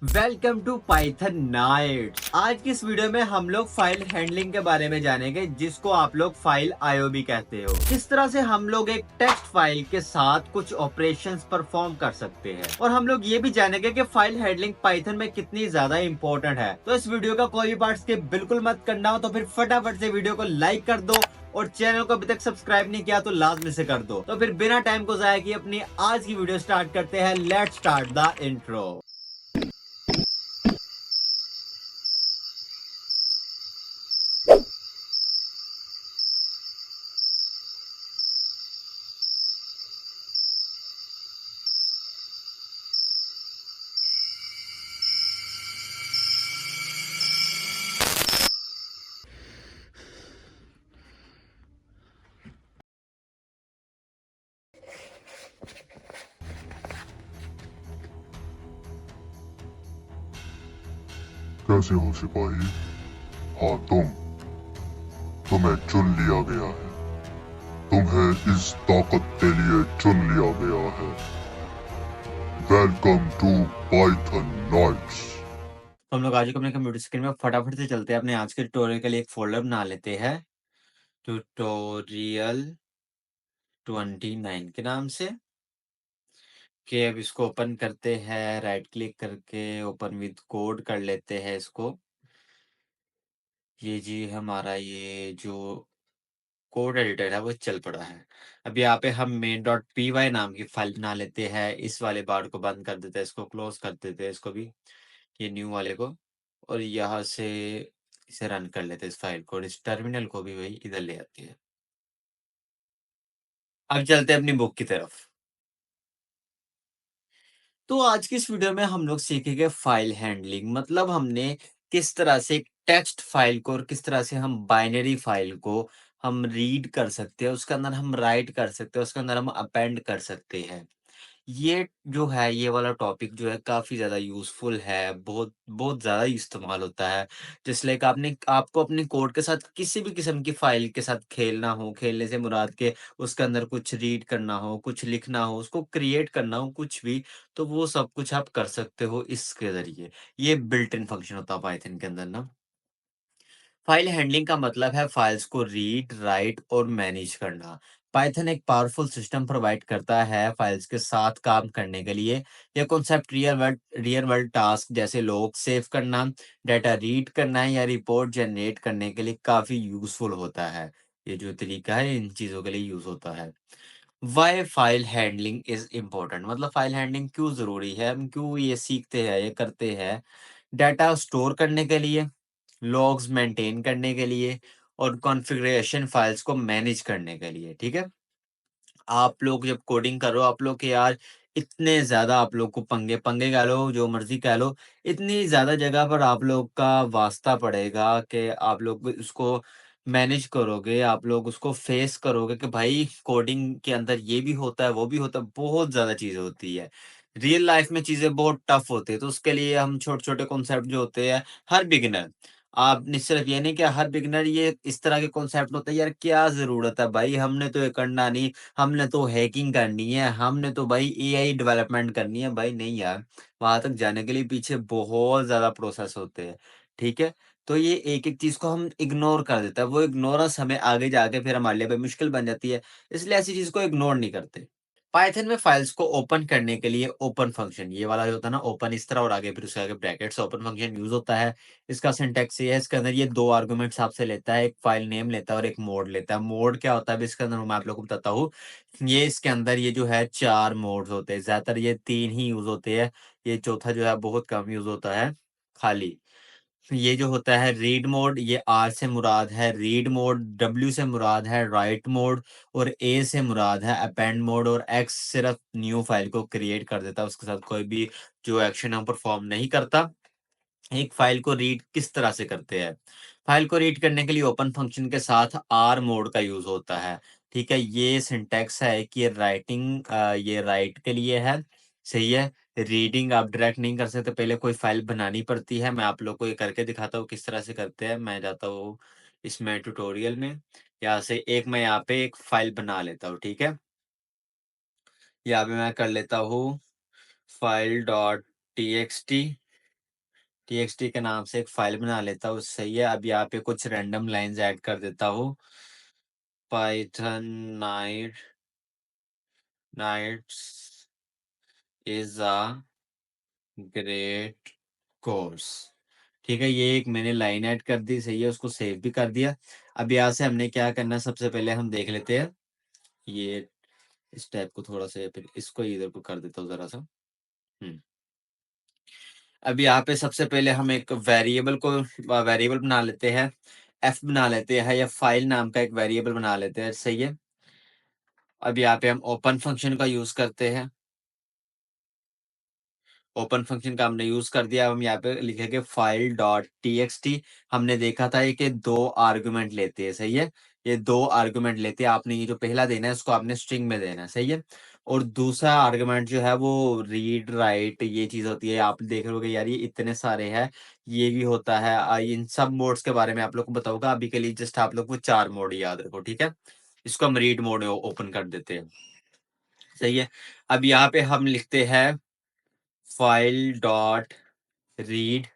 Welcome to Python nights. आज की इस वीडियो में हम लोग फाइल हैंडलिंग के बारे में जानेंगे, जिसको आप लोग फाइल आईओ भी कहते हो। किस तरह से हम लोग एक टेक्स्ट फाइल के साथ कुछ ऑपरेशंस परफॉर्म कर सकते हैं, और हम लोग ये भी जानेंगे कि फाइल हैंडलिंग पाइथन में कितनी ज्यादा इंपॉर्टेंट है। तो इस वीडियो का कोई भी पार्ट स्किप बिल्कुल मत करना हो, तो फिर फटाफट से वीडियो को लाइक कर दो, और चैनल को अभी तक सब्सक्राइब नहीं किया तो लाजमी से कर दो। तो फिर बिना टाइम को जाया किए अपनी आज की वीडियो स्टार्ट करते हैं। Let's start the intro. कैसे हो सिपाही? हाँ तुम्हें चुन लिया गया है। तुम्हें इस ताकत के लिए चुन लिया गया है। Welcome to Python nights. तो हम लोग आज को अपने कंप्यूटर स्क्रीन में फटाफट से चलते हैं। अपने आज के ट्यूटोरियल के लिए एक फोल्डर बना लेते हैं, ट्यूटोरियल 29 के नाम से। कि अब इसको ओपन करते हैं, राइट क्लिक करके ओपन विद कोड कर लेते हैं इसको। ये जी हमारा ये जो कोड एडिटर है वो चल पड़ा है। अब यहाँ पे हम main.py नाम की फाइल बना लेते हैं। इस वाले बार को बंद कर देते हैं, इसको क्लोज कर देते हैं, इसको भी, ये न्यू वाले को, और यहाँ से इसे रन कर लेते हैं इस फाइल को, और इस टर्मिनल को भी वही इधर ले आती है। अब चलते हैं अपनी बुक की तरफ। तो आज की इस वीडियो में हम लोग सीखेंगे फाइल हैंडलिंग, मतलब हमने किस तरह से एक टेक्स्ट फाइल को और किस तरह से हम बाइनरी फाइल को हम रीड कर सकते हैं, उसके अंदर हम राइट कर सकते हैं, उसके अंदर हम अपेंड कर सकते हैं। ये जो है, ये वाला टॉपिक जो है काफ़ी ज़्यादा यूज़फुल है, बहुत बहुत ज़्यादा इस्तेमाल होता है। जैसे लाइक आपको अपने कोड के साथ किसी भी किस्म की फ़ाइल के साथ खेलना हो, खेलने से मुराद के उसके अंदर कुछ रीड करना हो, कुछ लिखना हो, उसको क्रिएट करना हो, कुछ भी, तो वो सब कुछ आप कर सकते हो इसके ज़रिए। ये बिल्ट इन फंक्शन होता है पाइथन के अंदर ना। फाइल हैंडलिंग का मतलब है फाइल्स को रीड, राइट और मैनेज करना। पाइथन एक पावरफुल सिस्टम प्रोवाइड करता है फाइल्स के साथ काम करने के लिए। यह कॉन्सेप्ट रियल वर्ल्ड टास्क जैसे लॉग सेव करना, डाटा रीड करना या रिपोर्ट जनरेट करने के लिए काफी यूजफुल होता है। ये जो तरीका है इन चीजों के लिए यूज होता है। Why file handling is important, मतलब फाइल हैंडलिंग क्यों जरूरी है, हम क्यों ये सीखते हैं, ये करते हैं। डाटा स्टोर करने के लिए, लॉग्स मेंटेन करने के लिए, और कॉन्फ़िगरेशन फाइल्स को मैनेज करने के लिए, ठीक है? आप लोग जब कोडिंग करो, आप लोग के यार इतने ज़्यादा आप लोग को पंगे पंगे कह लो, जो मर्ज़ी कह लो, इतनी ज़्यादा जगह पर आप लोग का वास्ता पड़ेगा कि आप लोग उसको मैनेज करोगे, आप लोग उसको फेस करोगे कि भाई कोडिंग के अंदर ये भी होता है, वो भी होता है, बहुत ज़्यादा चीज़ें होती है। रियल लाइफ़ में चीज़ें बहुत टफ़ होती है, तो उसके लिए हम छोटे-छोटे कॉन्सेप्ट जो होते हैं, हर बिगिनर, आपने सिर्फ ये नहीं कि हर बिगिनर ये इस तरह के कॉन्सेप्ट होते हैं, यार क्या ज़रूरत है भाई, हमने तो ये करना नहीं, हमने तो हैकिंग करनी है, हमने तो भाई एआई डेवलपमेंट करनी है। भाई नहीं यार, वहाँ तक जाने के लिए पीछे बहुत ज़्यादा प्रोसेस होते हैं, ठीक है? तो ये एक-एक चीज़ को हम इग्नोर कर देते हैं, वो इग्नोरेंस हमें आगे जाके फिर हमारे लिए भी मुश्किल बन जाती है, इसलिए ऐसी चीज़ को इग्नोर नहीं करते। पाइथन में फाइल्स को ओपन करने के लिए ओपन फंक्शन, ये वाला जो होता है ना ओपन इस तरह और आगे फिर उसके आगे ब्रैकेट्स, ओपन फंक्शन यूज़ होता है। इसका सिंटैक्स ये है, इसके अंदर ये 2 आर्गुमेंट्स आपसे लेता है, एक फाइल नेम लेता है और एक मोड लेता है। मोड क्या होता है अभी इसके अंदर मैं आप लोगों को बताता हूँ। ये इसके अंदर ये जो है 4 मोड्स होते हैं, ज़्यादातर ये 3 ही यूज़ होते हैं। ये चौथा जो है बहुत कम यूज़ होता है, खाली। ये जो होता है रीड मोड, ये आर से मुराद है रीड मोड, डब्ल्यू से मुराद है राइट मोड, और ए से मुराद है अपेंड मोड, और एक्स सिर्फ न्यू फाइल को क्रिएट कर देता है, उसके साथ कोई भी जो एक्शन हम परफॉर्म नहीं करता। एक फाइल को रीड किस तरह से करते हैं? फाइल को रीड करने के लिए ओपन फंक्शन के साथ आर मोड का यूज़ होता है। ठीक है? ये सिंटैक्स है कि ये राइट के लिए है, सही है? रीडिंग आप डायरेक्ट नहीं कर सकते, पहले कोई फाइल बनानी पड़ती है। मैं आप लोग को ये करके दिखाता हूँ किस तरह से करते हैं। मैं जाता हूँ इसमें ट्यूटोरियल में, यहाँ से एक मैं यहाँ पे एक फाइल बना लेता हूँ, ठीक है? यहाँ पे मैं कर लेता हूँ फाइल डॉट टीएक्सटी। टीएक्सटी के नाम से एक फाइल बना लेता हूँ, सही है। अब यहाँ पे कुछ रैंडम लाइंस ऐड कर देता हूँ। Python nights is a great course. ठीक है, ये एक मैंने लाइन ऐड कर दी, सही है, उसको सेव भी कर दिया। अब यहाँ से हमने क्या करना है, सबसे पहले हम देख लेते हैं। ये इस टाइप को थोड़ा सा, या फिर इसको इधर को कर देता हूँ जरा सा। अब यहाँ पे सबसे पहले हम एक वेरिएबल बना लेते हैं, एफ बना लेते हैं, या फाइल नाम का एक वेरिएबल बना लेते हैं, सही है। अब यहाँ पे हम ओपन फंक्शन का यूज करते हैं। ओपन फंक्शन का हमने यूज कर दिया। अब हम यहाँ पे लिखेंगे फाइल डॉट टी। हमने देखा था ये कि 2 आर्गुमेंट लेते हैं, सही है। ये 2 आर्गुमेंट लेते हैं। आपने ये जो पहला देना है उसको आपने स्ट्रिंग में देना है, सही है। और दूसरा आर्गुमेंट जो है वो रीड राइट ये चीज होती है। आप देख रहे हो यार ये इतने सारे हैं, ये भी होता है। इन सब मोड्स के बारे में आप लोग को बताऊंगा। अभी के लिए जस्ट आप लोग वो 4 मोड याद रखो, ठीक है। इसको हम रीड मोड में ओपन कर देते हैं, सही है। अब यहाँ पे हम लिखते हैं फाइल डॉट रीड।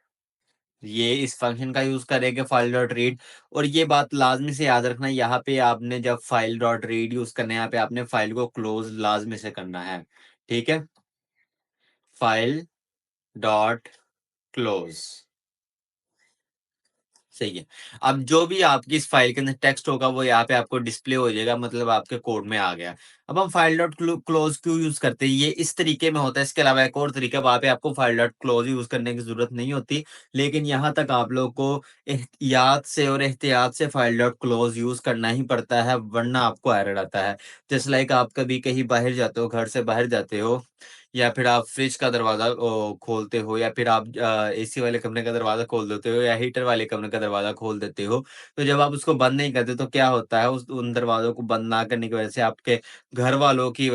ये इस फंक्शन का यूज करेंगे, फाइल डॉट रीड। और ये बात लाजमी से याद रखना, यहाँ पे आपने जब फाइल डॉट रीड यूज करना है, यहाँ पे आपने फाइल को क्लोज लाजमी से करना है, ठीक है। फाइल डॉट क्लोज, सही है। अब जो भी आपकी इस फाइल के अंदर टेक्स्ट होगा वो यहाँ पे आपको डिस्प्ले हो जाएगा, मतलब आपके कोड में आ गया। अब हम फाइल डॉट क्लोज क्यों यूज करते हैं, ये इस तरीके में होता है। इसके अलावा एक और तरीका, वहां पे आपको फाइल डॉट क्लोज यूज करने की जरूरत नहीं होती, लेकिन यहाँ तक आप लोग को एहतियात से और एहतियात से फाइल डॉट क्लोज यूज करना ही पड़ता है, वरना आपको एरर आता है। जैसे लाइक आप कभी कहीं बाहर जाते हो, घर से बाहर जाते हो, या फिर आप फ्रिज का दरवाजा खोलते हो, या फिर आप एसी वाले कमरे का दरवाजा खोल देते हो, या हीटर वाले कमरे का दरवाजा खोल देते हो। तो जब आप उसको बंद नहीं करते तो क्या होता है, उस उन दरवाजों को बंद ना करने की वजह से आपके घर वालों की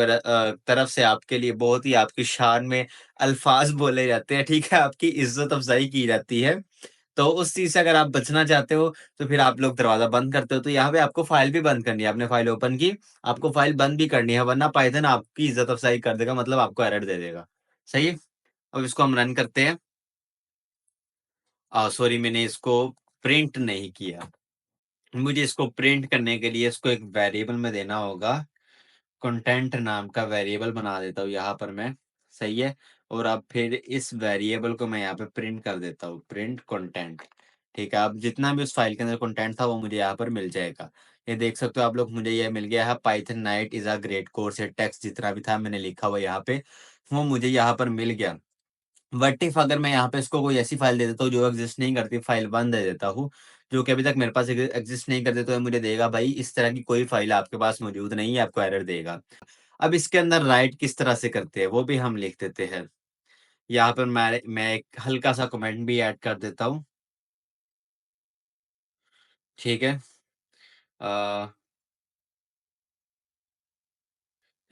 तरफ से आपके लिए बहुत ही आपकी शान में अल्फाज बोले जाते हैं, ठीक है, आपकी इज्जत अफजाई की जाती है। तो उस चीज से अगर आप बचना चाहते हो तो फिर आप लोग दरवाजा बंद करते हो। तो यहाँ पे आपको फाइल भी बंद करनी है। आपने फाइल ओपन की, आपको फाइल बंद भी करनी है, वरना पाइथन आपकी इज्जत अफसाई कर देगा, मतलब आपको एरर दे देगा, सही है। अब इसको हम रन करते हैं। सॉरी, मैंने इसको प्रिंट नहीं किया। मुझे इसको प्रिंट करने के लिए इसको एक वेरिएबल में देना होगा। कंटेंट नाम का वेरिएबल बना देता हूँ यहाँ पर मैं, सही है। और अब फिर इस वेरिएबल को मैं यहाँ पे प्रिंट कर देता हूँ, प्रिंट कंटेंट। ठीक है, अब जितना भी उस फाइल के अंदर कंटेंट था वो मुझे यहाँ पर मिल जाएगा। ये देख सकते हो आप लोग, मुझे ये मिल गया है, Python night is a great course. ये टेक्स्ट जितना भी था मैंने लिखा हुआ यहाँ पे, वो मुझे यहाँ पर मिल गया। बट इफ अगर मैं यहाँ पे इसको कोई ऐसी फाइल दे देता हूँ जो एग्जिस्ट नहीं करती, फाइल वन दे देता हूँ जो कि अभी तक मेरे पास एग्जिस्ट नहीं करती, तो ये मुझे देगा भाई इस तरह की कोई फाइल आपके पास मौजूद नहीं है, आपको एरर देगा। अब इसके अंदर राइट किस तरह से करते हैं वो भी हम लिख देते हैं। यहाँ पर मैं एक हल्का सा कमेंट भी ऐड कर देता हूँ, ठीक है।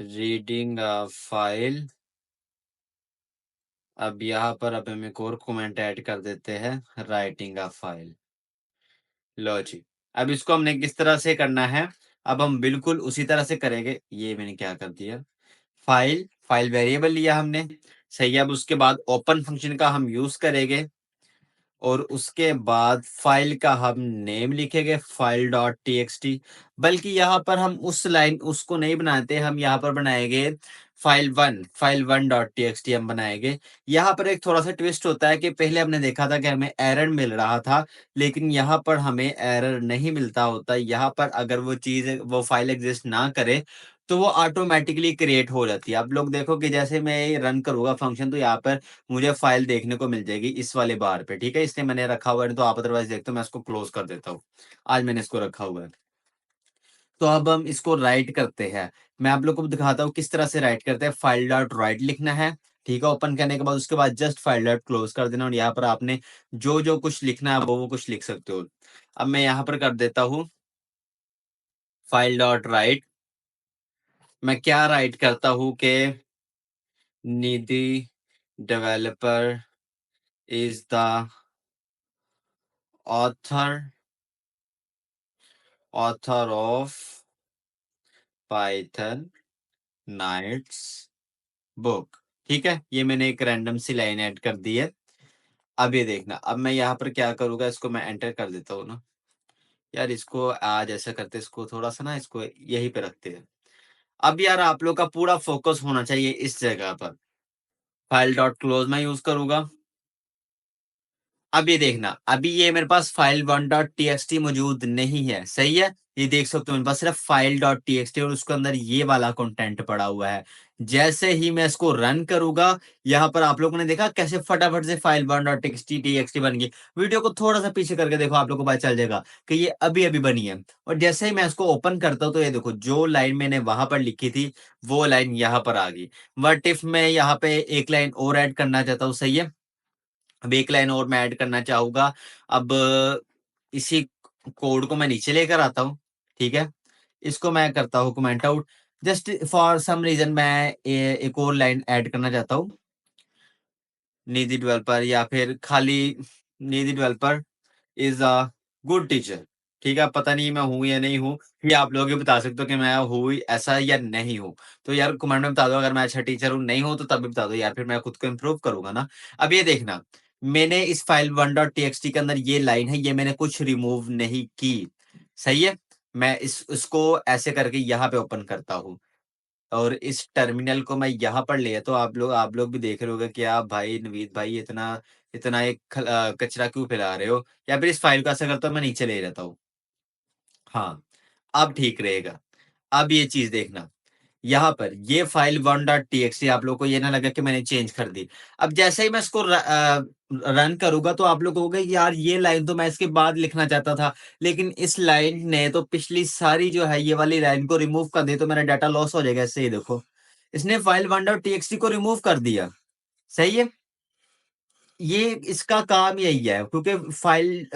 Reading file. अब यहाँ पर अब हम एक और कमेंट ऐड कर देते हैं, राइटिंग अ फाइल। लो जी। अब इसको हमने किस तरह से करना है, अब हम बिल्कुल उसी तरह से करेंगे। ये मैंने क्या कर दिया, फाइल फाइल वेरिएबल लिया हमने, सही है। अब उसके बाद ओपन फंक्शन का हम यूज करेंगे, और उसके बाद फाइल का हम नेम लिखेंगे, file dot T x T. बल्कि यहाँ पर हम उस लाइन उसको नहीं बनाते, हम यहाँ पर बनाएंगे file one dot T x T हम बनाएंगे। यहाँ पर एक थोड़ा सा ट्विस्ट होता है कि पहले हमने देखा था कि हमें एरर मिल रहा था, लेकिन यहाँ पर हमें एरर नहीं मिलता होता। यहाँ पर अगर वो फाइल एग्जिस्ट ना करे तो वो ऑटोमेटिकली क्रिएट हो जाती है। आप लोग देखो कि जैसे मैं रन करूंगा फंक्शन, तो यहाँ पर मुझे फाइल देखने को मिल जाएगी इस वाले बार पे, ठीक है। इसलिए मैंने रखा हुआ है, नहीं तो आप अदरवाइज देखते हो। मैं इसको क्लोज कर देता हूँ, आज मैंने इसको रखा हुआ है। तो अब हम इसको राइट करते हैं। मैं आप लोग को दिखाता हूँ किस तरह से राइट करते हैं। फाइल डॉट राइट लिखना है, ठीक है। ओपन करने के बाद उसके बाद जस्ट फाइल डॉट क्लोज कर देना, और यहाँ पर आपने जो जो कुछ लिखना है वो कुछ लिख सकते हो। अब मैं यहाँ पर कर देता हूँ फाइल डॉट राइट। मैं क्या राइट करता हूँ कि Nidhi developer is the author of Python nights book, ठीक है। ये मैंने एक रैंडम सी लाइन ऐड कर दी है। अब ये देखना, अब मैं यहाँ पर क्या करूँगा, इसको मैं एंटर कर देता हूँ ना। यार इसको आज ऐसा करते हैं, इसको थोड़ा-सा ना इसको यहीं पे रखते हैं। अब यार आप लोग का पूरा फ़ोकस होना चाहिए इस जगह पर। फाइल डॉट क्लोज़ मैं यूज़ करूँगा। अब ये देखना, अभी ये मेरे पास फाइल 1.txt मौजूद नहीं है, सही है? ये देख सकते हो मेरे पास सिर्फ़ फाइल डॉट टीएक्सटी और उसके अंदर ये वाला कंटेंट पड़ा हुआ है। जैसे ही मैं इसको रन करूँगा, यहाँ पर आप लोगों ने देखा कैसे फटाफट से फाइल 1.टीएक्सटी बन गई। वीडियो को थोड़ा-सा पीछे करके देखो, आप लोगों को पता चल जाएगा कि ये अभी-अभी बनी है। और जैसे ही मैं इसको ओपन करता हूँ, तो ये देखो जो लाइन मैंने वहाँ पर लिखी थी, वो लाइन यहाँ पर आ गई। व्हाट इफ मैं यहाँ पे एक लाइन और ऐड करना चाहता हूँ, सही है? अब एक लाइन और मैं ऐड करना चाहूँगा। अब इसी कोड को मैं नीचे लेकर आता हूँ, ठीक है? इसको मैं करता हूँ comment out. Just for some reason मैं एक और लाइन ऐड करना चाहता हूँ। निधि डेवलपर या फिर खाली Nidhi developer is a good teacher. ठीक है? पता नहीं मैं हूँ या नहीं हूँ, ये आप लोग ही बता सकते हो कि मैं हूँ ऐसा या नहीं हूँ। तो यार कमेंट में बता दो, अगर मैं अच्छा टीचर हूँ, नहीं हूँ तो तब भी बता दो यार, फिर मैं खुद को इम्प्रूव करूँगा ना। अब ये देखना, मैंने इस फाइल 1.txt के अंदर ये लाइन है, ये मैंने कुछ रिमूव नहीं की। सही है? मैं इसको ऐसे करके यहाँ पे ओपन करता हूँ। और इस टर्मिनल को मैं यहाँ पर ले आता हूँ, आप लोग भी देख रहे होंगे कि आप भाई नवीद भाई इतना इतना कचरा क्यों फैला रहे हो? या फिर इस फाइल को ऐसा करता हूँ, मैं नीचे ले जाता हूँ। हाँ, अब ठीक रहेगा। अब ये चीज़ देखना, यहाँ पर ये फाइल 1.txt आप लोगों को ये ना लगे कि मैंने चेंज कर दी। अब जैसे ही मैं इसको रन करूँगा, तो आप लोग कहोगे कि यार ये लाइन तो मैं इसके बाद लिखना चाहता था, लेकिन इस लाइन ने तो पिछली सारी जो है ये वाली लाइन को रिमूव कर दी, तो मेरा डाटा लॉस हो जाएगा। इससे ये देखो, इसने फाइल 1.txt को रिमूव कर दिया। सही है? ये इसका काम यही है, क्योंकि फाइल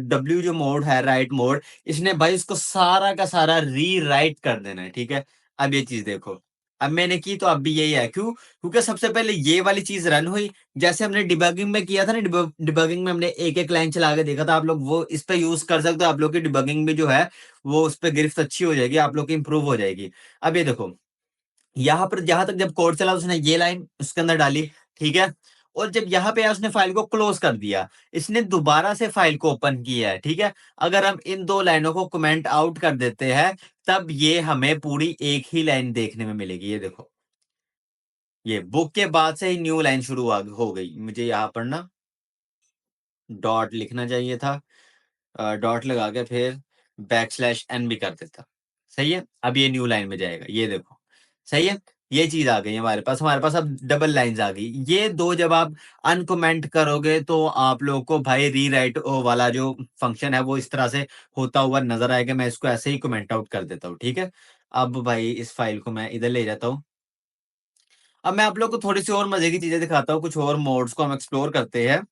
डब्ल्यू जो मोड है, राइट मोड, इसने भाई इसको सारा का सारा रीराइट कर देना है, ठीक है? अब ये चीज़ देखो, अब मैंने की तो अब भी यही है, क्यों? क्योंकि सबसे पहले ये वाली चीज़ रन हुई, जैसे हमने डिबगिंग में किया था ना, डिबगिंग में हमने एक-एक लाइन चला के देखा था, आप लोग वो इस पे यूज़ कर सकते हो, आप लोग की डिबगिंग भी जो है, वो उस पे गिरफ्त अच्छी हो जाएगी, आप लोग की इम्प्रूव हो जाएगी। अब ये देखो, यहाँ पर जहाँ तक जब कोड चला, उसने ये लाइन उसके अंदर डाली, ठीक है? और जब यहाँ पे आया, उसने फाइल को क्लोज़ कर दिया। इसने दोबारा से फाइल को ओपन किया है, ठीक है? अगर हम इन 2 लाइनों को कमेंट आउट कर देते हैं, तब ये हमें पूरी एक ही लाइन देखने में मिलेगी। ये देखो, ये बुक के बाद से ही न्यू लाइन शुरू हो गई। मुझे यहाँ पर ना डॉट लिखना चाहिए था। डॉट लगा के फिर बैकस्लैश एन भी कर देता। सही है? अब ये न्यू लाइन में जाएगा, ये देखो। सही है? ये चीज़ आ गई हमारे पास अब डबल लाइन्स आ गई। ये 2 जब आप अनकमेंट करोगे, तो आप लोगों को भाई रीराइट वाला जो फंक्शन है, वो इस तरह से होता हुआ नज़र आएगा। मैं इसको ऐसे ही कमेंट आउट कर देता हूँ, ठीक है? अब भाई इस फाइल को मैं इधर ले जाता हूँ। अब मैं आप लोग को थोड़ी-सी और मज़े की चीज़ें दिखाता हूँ, कुछ और मोड्स को हम एक्सप्लोर करते हैं।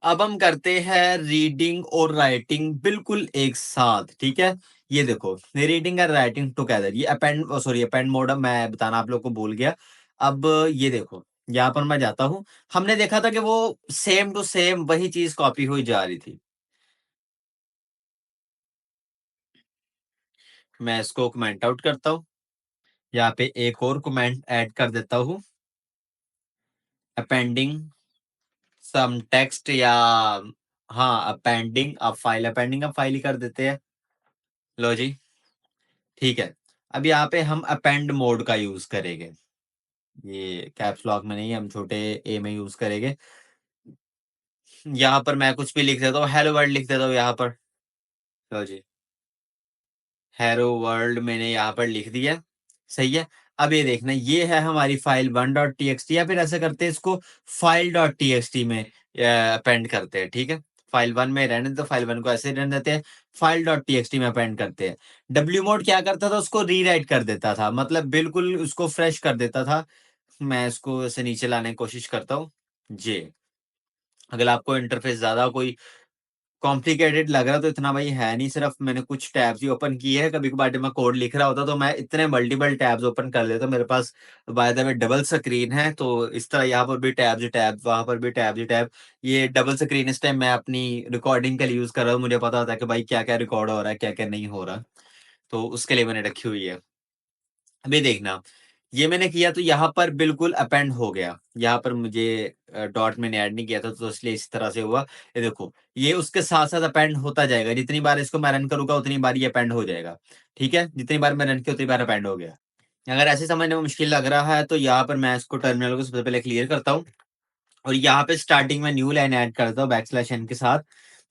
अब हम करते हैं रीडिंग और राइटिंग बिल्कुल एक साथ, ठीक है? ये देखो, रीडिंग एंड राइटिंग टुगेदर, ये अपेंड मोड मैं बताना आप लोग को भूल गया। अब ये देखो, यहाँ पर मैं जाता हूँ। हमने देखा था कि वो सेम टू सेम वही चीज़ कॉपी हुई जा रही थी। मैं इसको कमेंट आउट करता हूँ। यहाँ पे एक और कमेंट ऐड कर देता हूँ, अपेंडिंग सम टेक्स्ट या हाँ, अपेंडिंग अब फाइल ही कर देते हैं। लो जी। ठीक है। अब यहाँ पे हम अपेंड मोड का यूज़ करेंगे। ये कैप्स लॉक में नहीं, हम छोटे ए में यूज़ करेंगे। यहाँ पर मैं कुछ भी लिख देता हूँ, हेलो वर्ल्ड लिख देता हूँ यहाँ पर। लो जी, हेलो वर्ल्ड मैंने यहाँ पर लिख दिया। सही है? अब ये देखना, ये है हमारी फाइल 1.txt, या फिर ऐसा करते हैं इसको फाइल डॉट टीएक्सटी में अपेंड करते हैं, ठीक है? फाइल 1 में रहने दो, फाइल 1 को ऐसे ही रहने देते हैं, फाइल डॉट टीएक्सटी में अपेंड करते हैं। डब्ल्यू मोड क्या करता था, उसको रीराइट कर देता था, मतलब बिल्कुल उसको फ्रेश कर देता था। मैं इसको ऐसे नीचे लाने की कोशिश करता हूँ। जी, अगर आपको इंटरफ़ेस ज़्यादा कोई कॉम्प्लिकेटेड लग रहा, तो इतना भाई है नहीं, सिर्फ़ मैंने कुछ टैब्स ही ओपन किए हैं। कभी-कभार जब मैं कोड लिख रहा होता, तो मैं इतने मल्टीपल टैब्स ओपन कर लेता हूँ। मेरे पास by the way double screen है, तो इस तरह यहाँ पर भी टैब्स ही टैब, वहाँ पर भी टैब्स ही टैब। ये डबल स्क्रीन इस टाइम मैं अपनी रिकॉर्डिंग के लिए यूज़ कर रहा हूँ। मुझे पता होता है कि भाई क्या-क्या रिकॉर्ड हो रहा है, क्या-क्या नहीं हो रहा। तो उसके लिए मैंने रखी हुई है। अभी देखना, ये मैंने किया तो यहाँ पर बिल्कुल अपेंड हो गया। यहाँ पर मुझे डॉट मैंने ऐड नहीं किया था तो इसलिए इस तरह से हुआ। ये देखो, ये उसके साथ-साथ अपेंड होता जाएगा। जितनी बार इसको मैं रन करूँगा उतनी बार ये अपेंड हो जाएगा। ठीक है? जितनी बार मैं रन किया उतनी बार अपेंड हो गया। अगर ऐसे समझने में मुश्किल लग रहा है तो यहाँ पर मैं इसको टर्मिनल को सबसे पहले क्लियर करता हूँ और यहाँ पे स्टार्टिंग में न्यू लाइन ऐड करता हूँ बैकस्लैश एन के साथ।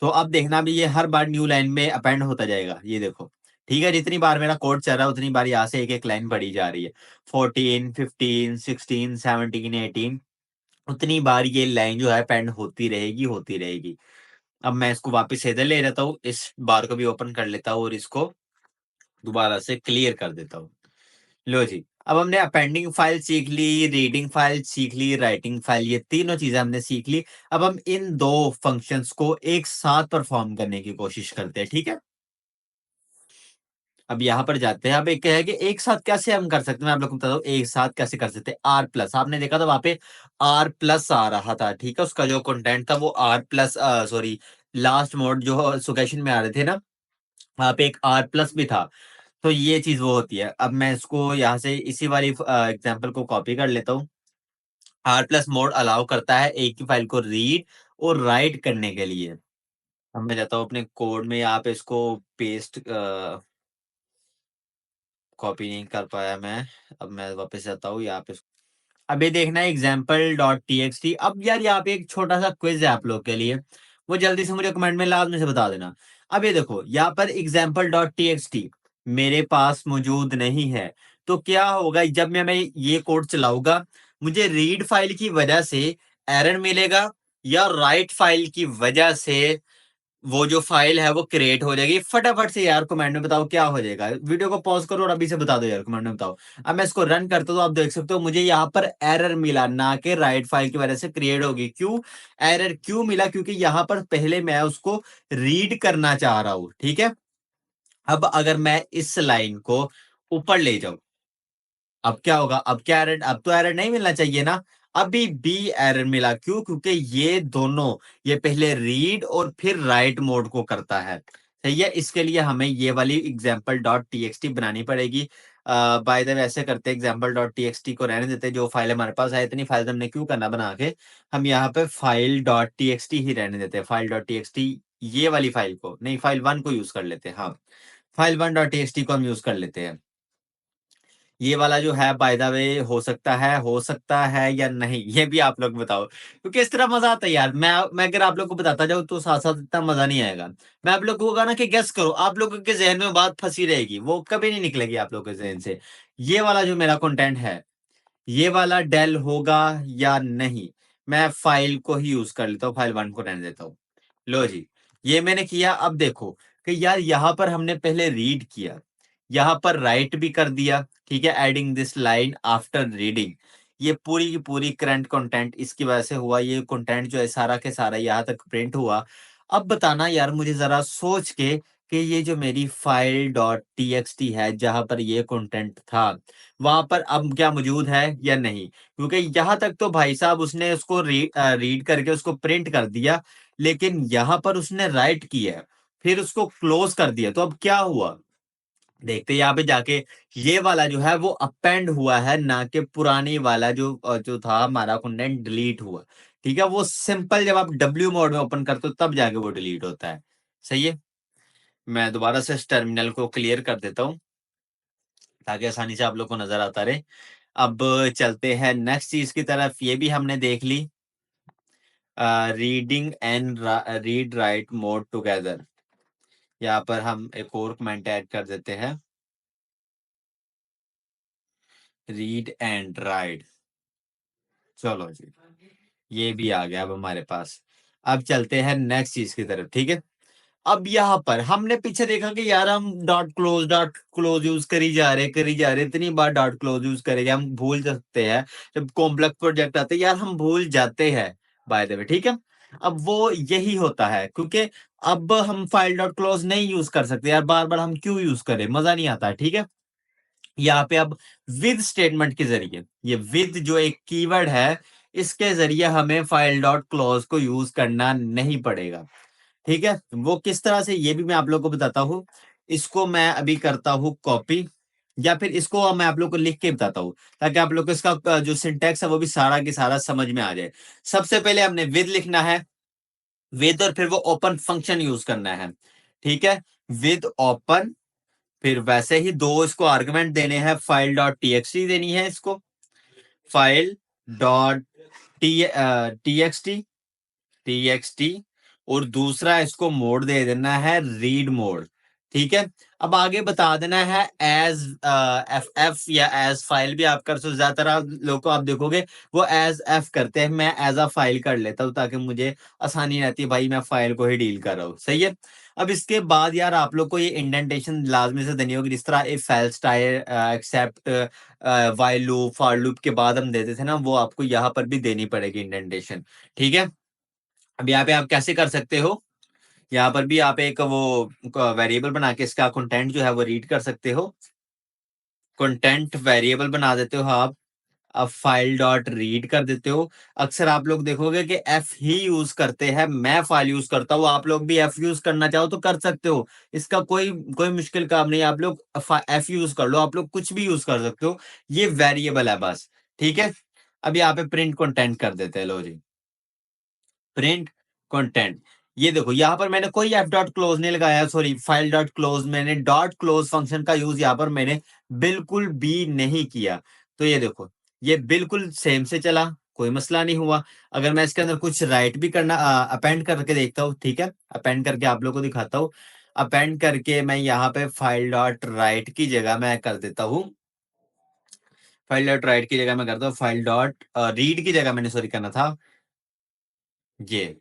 तो अब देखना भी ये हर बार न्यू लाइन में अपेंड होता जाएगा। ये देखो, ठीक है? जितनी बार मेरा कोड चल रहा है उतनी बार यहाँ से एक-एक लाइन बढ़ी जा रही है। 14, 15, 16, 17, 18 उतनी बार ये लाइन जो है अपेंड होती रहेगी। अब मैं इसको वापस से इधर ले जाता हूँ, इस बार को भी ओपन कर लेता हूँ और इसको दोबारा से क्लियर कर देता हूँ। लो जी, अब हमने अपेंडिंग फाइल सीख ली, रीडिंग फाइल सीख ली, राइटिंग फाइल, ये तीनों चीज़ें हमने सीख ली। अब हम इन 2 फंक्शंस को एक साथ परफ़ॉर्म करने की कोशिश करते हैं, ठीक है? अब यहाँ पर जाते हैं। अब एक है कि एक साथ कैसे हम कर सकते हैं, मैं आप लोगों को बताता हूँ एक साथ कैसे कर सकते हैं। आर प्लस आपने देखा था वहाँ पे आर प्लस आ रहा था, ठीक है? उसका जो कंटेंट था वो r plus sorry last mode जो सुकेशन में आ रहे थे ना, वहाँ पे एक आर प्लस भी था। तो ये चीज़ वो होती है। अब मैं इसको यहाँ से इसी वाली एग्ज़ाम्पल को कॉपी कर लेता हूँ। आर प्लस मोड अलाउ करता है एक ही फाइल को रीड और राइट करने के लिए। अब मैं जाता हूँ अपने कोड में, यहाँ पे इसको पेस्ट कॉपी नहीं कर पाया मैं। अब मैं वापस जाता हूँ यहाँ पे। अब ये देखना है example.txt। अब यार यहाँ पे एक छोटा-सा क्विज़ है आप लोग के लिए, वो जल्दी से मुझे कमेंट में लाज़मी से बता देना। अब ये देखो, यहाँ पर example.txt मेरे पास मौजूद नहीं है, तो क्या होगा जब मैं ये कोड चलाऊँगा, मुझे रीड फ़ाइल की वजह से एरर मिलेगा या राइट फ़ाइल की वजह से वो जो फ़ाइल है वो क्रिएट हो जाएगी? फटाफट से यार कमेंट में बताओ क्या हो जाएगा? वीडियो को पॉज़ करो और अभी से बता दो यार, कमेंट में बताओ। अब मैं इसको रन करता हूँ तो आप देख सकते हो मुझे यहाँ पर एरर मिला, ना कि राइट फ़ाइल की वजह से क्रिएट होगी। क्यों? एरर क्यों मिला? क्योंकि यहाँ पर पहले मैं उसको रीड करना चाह रहा हूँ, ठीक है? अब अगर मैं इस लाइन को ऊपर ले जाऊँ, अब क्या होगा? अब क्या एरर, अब तो एरर नहीं मिलना चाहिए ना? अभी भी एरर मिला, क्यों? क्योंकि ये दोनों, ये पहले रीड और फिर राइट मोड को करता है। सही है? इसके लिए हमें ये वाली example.txt बनानी पड़ेगी। बाय द वे ऐसे करते हैं, example.txt को रहने देते हैं, जो फाइल हमारे पास है, इतनी फाइल हमने क्यों करना बना के? हम यहाँ पे file.txt ही रहने देते हैं। file.txt ये वाली फाइल को नहीं, फाइल 1 को यूज़ कर लेते हैं। हाँ, फाइल 1.txt को हम यूज़ कर लेते हैं। ये वाला जो है बाय द वे हो सकता है या नहीं, ये भी आप लोग बताओ। क्योंकि इस तरह मज़ा आता है यार। मैं अगर आप लोग को बताता जाऊँ तो साथ-साथ इतना मज़ा नहीं आएगा। मैं आप लोगों को होगा ना कि गेस करो, आप लोगों के ज़हन में बात फँसी रहेगी, वो कभी नहीं निकलेगी आप लोगों के ज़हन से। ये वाला जो मेरा कंटेंट है, ये वाला डेल होगा या नहीं? मैं फाइल को ही यूज़ कर लेता हूँ, फाइल 1 को रहने देता हूँ। लो जी, ये मैंने किया। अब देखो कि यार यहाँ पर हमने पहले रीड किया, यहाँ पर राइट भी कर दिया, ठीक है? Adding this line after reading. ये पूरी की पूरी करंट कंटेंट इसकी वजह से हुआ, ये कंटेंट जो है सारा के सारा यहाँ तक प्रिंट हुआ। अब बताना यार मुझे ज़रा सोच के कि ये जो मेरी फाइल डॉट टीएक्सटी है, जहाँ पर ये कंटेंट था, वहाँ पर अब क्या मौजूद है या नहीं? क्योंकि यहाँ तक तो भाई साहब उसने उसको रीड करके उसको प्रिंट कर दिया, लेकिन यहाँ पर उसने राइट किया है, फिर उसको क्लोज़ कर दिया, तो अब क्या हुआ? देखते हैं यहाँ पे जाके, ये वाला जो है वो अपेंड हुआ है, ना कि पुरानी वाला जो था हमारा कंटेंट डिलीट हुआ। ठीक है? वो सिंपल जब आप डब्ल्यू मोड में ओपन करते हो तब जाके वो डिलीट होता है। सही है? मैं दोबारा से इस टर्मिनल को क्लियर कर देता हूँ, ताकि आसानी से आप लोग को नज़र आता रहे। अब चलते हैं नेक्स्ट चीज़ की तरफ, ये भी हमने देख ली। Reading and read write mode together. यहाँ पर हम एक और कमेंट ऐड कर देते हैं, रीड एंड राइट। चलो जी, ये भी आ गया अब हमारे पास। अब चलते हैं नेक्स्ट चीज़ की तरफ, ठीक है? अब यहाँ पर हमने पीछे देखा कि यार हम डॉट क्लोज यूज़ करी जा रहे, इतनी बार डॉट क्लोज यूज़ करेंगे, हम भूल सकते हैं। जब कॉम्प्लेक्स प्रोजेक्ट आते हैं यार हम भूल जाते हैं, बाय द वे, ठीक है? अब वो यही होता है, क्योंकि अब हम फाइल डॉट क्लोज नहीं यूज़ कर सकते यार, बार-बार हम क्यों यूज़ करें? मज़ा नहीं आता है, ठीक है? यहाँ पे अब विद स्टेटमेंट के ज़रिए, ये विद जो एक कीवर्ड है, इसके ज़रिए हमें फाइल डॉट क्लोज को यूज़ करना नहीं पड़ेगा। ठीक है? वो किस तरह से ये भी मैं आप लोगों को बताता हूँ। इसको मैं अभी करता हूँ कॉपी, या फिर इसको मैं आप लोग को लिख के बताता हूँ, ताकि आप लोग को इसका जो सिंटैक्स है वो भी सारा की सारा समझ में आ जाए। सबसे पहले हमने विद लिखना है, विद और फिर वो ओपन फंक्शन यूज करना है, ठीक है। विद ओपन, फिर वैसे ही दो इसको आर्गुमेंट देने हैं, फाइल डॉट टीएक्सटी देनी है इसको, फाइल डॉट टीएक्सटी टीएक्सटी, और दूसरा इसको मोड दे देना है रीड मोड, ठीक है। अब आगे बता देना है एज एफ एफ या एज फाइल भी आप कर सकते हो। ज्यादातर आप लोग को आप देखोगे वो एज एफ करते हैं, मैं एज अ फाइल कर लेता हूँ ताकि मुझे आसानी रहती है, भाई मैं फाइल को ही डील कर रहा हूँ, सही है। अब इसके बाद यार आप लोग को ये इंडेंटेशन लाजमी से देनी होगी, जिस तरह if else try except while loop for loop के बाद हम देते थे ना, वो आपको यहाँ पर भी देनी पड़ेगी इंडेंटेशन, ठीक है। अब यहाँ पे आप कैसे कर सकते हो, यहाँ पर भी आप एक वो वेरिएबल बना के इसका कंटेंट जो है वो रीड कर सकते हो। कंटेंट वेरिएबल बना देते हो आप, अब फाइल डॉट रीड कर देते हो। अक्सर आप लोग देखोगे कि एफ ही यूज करते हैं, मैं फाइल यूज करता हूँ, आप लोग भी एफ यूज करना चाहो तो कर सकते हो, इसका कोई कोई मुश्किल काम नहीं है। आप लोग एफ यूज कर लो, आप लोग कुछ भी यूज कर सकते हो, ये वेरिएबल है बस, ठीक है। अब यहाँ पे प्रिंट कंटेंट कर देते हैं, लो जी, प्रिंट कंटेंट। ये देखो यहाँ पर मैंने कोई एफ डॉट क्लोज नहीं लगाया, सॉरी फाइल डॉट क्लोज, मैंने डॉट क्लोज फंक्शन का यूज यहाँ पर मैंने बिल्कुल भी नहीं किया। तो ये देखो ये बिल्कुल सेम से चला, कोई मसला नहीं हुआ। अगर मैं इसके अंदर कुछ राइट भी करना अपेंड करके देखता हूँ, ठीक है, अपेंड करके आप लोग को दिखाता हूँ। अपेंड करके मैं यहाँ पे फाइल डॉट राइट की जगह मैं कर देता हूँ, फाइल डॉट राइट की जगह मैं करता हूँ फाइल डॉट रीड की जगह मैंने सॉरी करना था ये।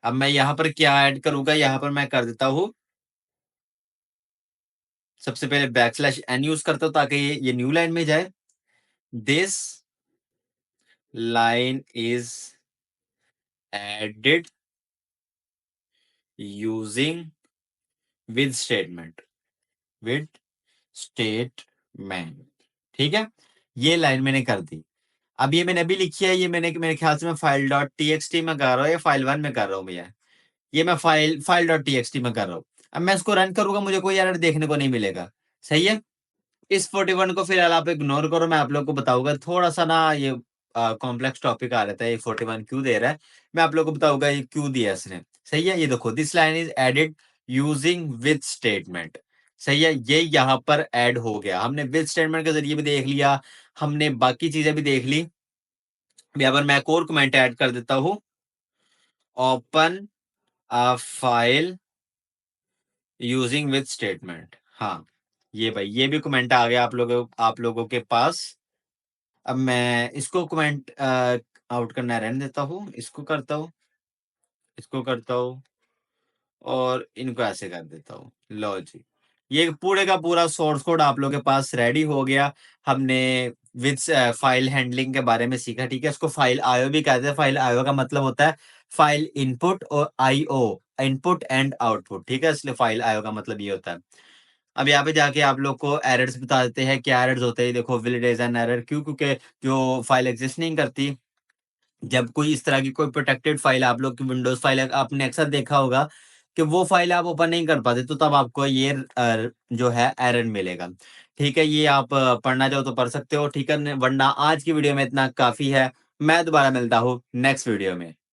अब मैं यहाँ पर क्या ऐड करूंगा, यहाँ पर मैं कर देता हूँ, सबसे पहले बैक स्लैश एन यूज करता हूँ ताकि ये न्यू लाइन में जाए। This line is added using with statement, with statement, ठीक है। ये लाइन मैंने कर दी। अब ये मैंने अभी लिखी है, ये मैंने मेरे ख्याल से मैं फाइल डॉट टीएक्सटी में कर रहा हूँ या फाइल वन में कर रहा हूँ भैया, ये मैं फाइल फाइल डॉट टीएक्सटी में कर रहा हूँ। अब मैं इसको रन करूंगा, मुझे कोई एरर देखने को नहीं मिलेगा, सही है। इस 41 को फिलहाल आप इग्नोर करो, मैं आप लोग को बताऊंगा, थोड़ा सा ना ये कॉम्प्लेक्स टॉपिक आ रहता है, ये 41 क्यों दे रहा है, मैं आप लोग को बताऊंगा ये क्यों दिया इसने, सही है। ये देखो this line is added using with statement, सही है, ये यहाँ पर ऐड हो गया, हमने विद स्टेटमेंट के जरिए भी देख लिया, हमने बाकी चीजें भी देख ली। यहाँ पर मैं एक और कमेंट ऐड कर देता हूँ, open a file using with statement, हाँ ये भाई ये भी कमेंट आ गया आप लोगों के पास। अब मैं इसको कमेंट आउट करना रहने देता हूँ, इसको करता हूँ, इसको करता हूँ, और इनको ऐसे कर देता हूँ, लो जी। ये पूरे का पूरा सोर्स कोड आप लोगों के पास रेडी हो गया। हमने विद फाइल हैंडलिंग के बारे में सीखा, ठीक है। इसको फाइल आईओ भी कहते हैं, फाइल आईओ का मतलब होता है फाइल इनपुट और आईओ इनपुट एंड आउटपुट, ठीक है, इसलिए फाइल आईओ का मतलब ये होता है। अब यहाँ पे जाके आप लोग को एरर्स बता देते हैं, क्या एरर्स होते हैं, देखो विल रेज एन एरर, क्यों, क्योंकि जो फाइल एग्जिस्ट नहीं करती, जब कोई इस तरह की कोई प्रोटेक्टेड फाइल आप लोग की विंडोज फाइल है, आपने अक्सर देखा होगा कि वो फाइल आप ओपन नहीं कर पाते, तो तब आपको ये जो है एरर मिलेगा, ठीक है। ये आप पढ़ना चाहो तो पढ़ सकते हो, ठीक है, वरना आज की वीडियो में इतना काफी है। मैं दोबारा मिलता हूँ नेक्स्ट वीडियो में।